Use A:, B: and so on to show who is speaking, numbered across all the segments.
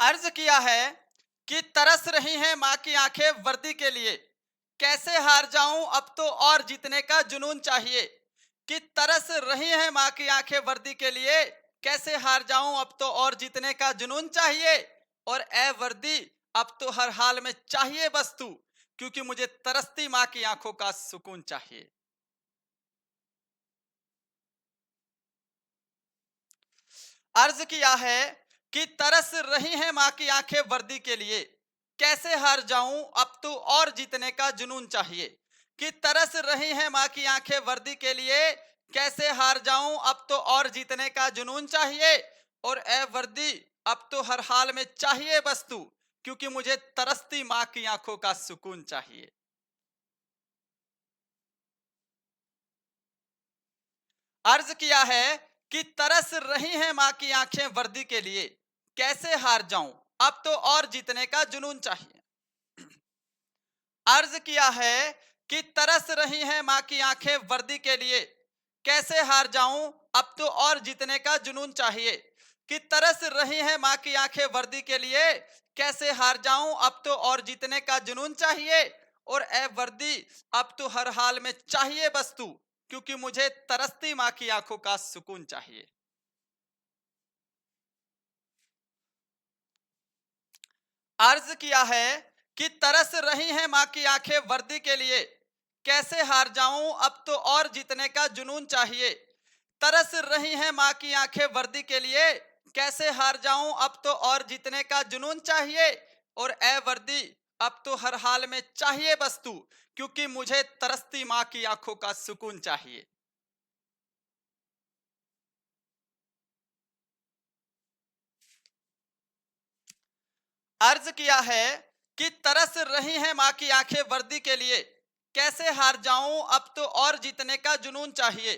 A: अर्ज किया है कि तरस रही हैं माँ की आंखें वर्दी के लिए, कैसे हार जाऊं अब तो और जीतने का जुनून चाहिए। कि तरस रही हैं माँ की आंखें वर्दी के लिए, कैसे हार जाऊं अब तो और जीतने का जुनून चाहिए। और ए वर्दी, अब तो हर हाल में चाहिए बस तू, क्योंकि मुझे तरसती माँ की आंखों का सुकून चाहिए। अर्ज किया है कि तरस रही हैं माँ की आंखें वर्दी के लिए, कैसे हार जाऊं अब तो और जीतने का जुनून चाहिए। कि तरस रही हैं माँ की आंखें वर्दी के लिए, कैसे हार जाऊं अब तो और जीतने का जुनून चाहिए। और ए वर्दी, अब तो हर हाल में चाहिए बस तू, क्योंकि मुझे तरसती माँ की आंखों का सुकून चाहिए। अर्ज किया है कि तरस रही हैं माँ की आंखें वर्दी के लिए, कैसे हार जाऊं अब तो और जीतने का जुनून चाहिए। अर्ज किया है कि तरस रही हैं माँ की आंखें वर्दी के लिए, कैसे हार जाऊं अब तो और जीतने का जुनून चाहिए। कि तरस रही हैं माँ की आंखें वर्दी के लिए, कैसे हार जाऊं अब तो और जीतने का जुनून चाहिए। और ए वर्दी, अब तो हर हाल में चाहिए बस तू, क्योंकि मुझे तरसती माँ की आंखों का सुकून चाहिए। अर्ज किया है कि तरस रही हैं माँ की आंखें वर्दी के लिए, कैसे हार जाऊं अब तो और जीतने का जुनून चाहिए। तरस रही हैं माँ की आंखें वर्दी के लिए, कैसे हार जाऊं अब तो और जीतने का जुनून चाहिए। और ए वर्दी, अब तो हर हाल में चाहिए बस तू, क्योंकि मुझे तरसती माँ की आंखों का सुकून चाहिए। अर्ज किया है कि तरस रही हैं माँ की आंखें वर्दी के लिए, कैसे हार जाऊं अब तो और जीतने का जुनून चाहिए।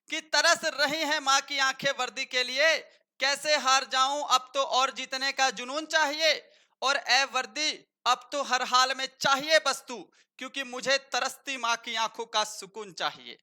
A: कि तरस रही हैं माँ की आंखें वर्दी के लिए, कैसे हार जाऊं अब तो और जीतने का जुनून चाहिए। और ए वर्दी, अब तो हर हाल में चाहिए बस तू, क्योंकि मुझे तरसती माँ की आंखों का सुकून चाहिए।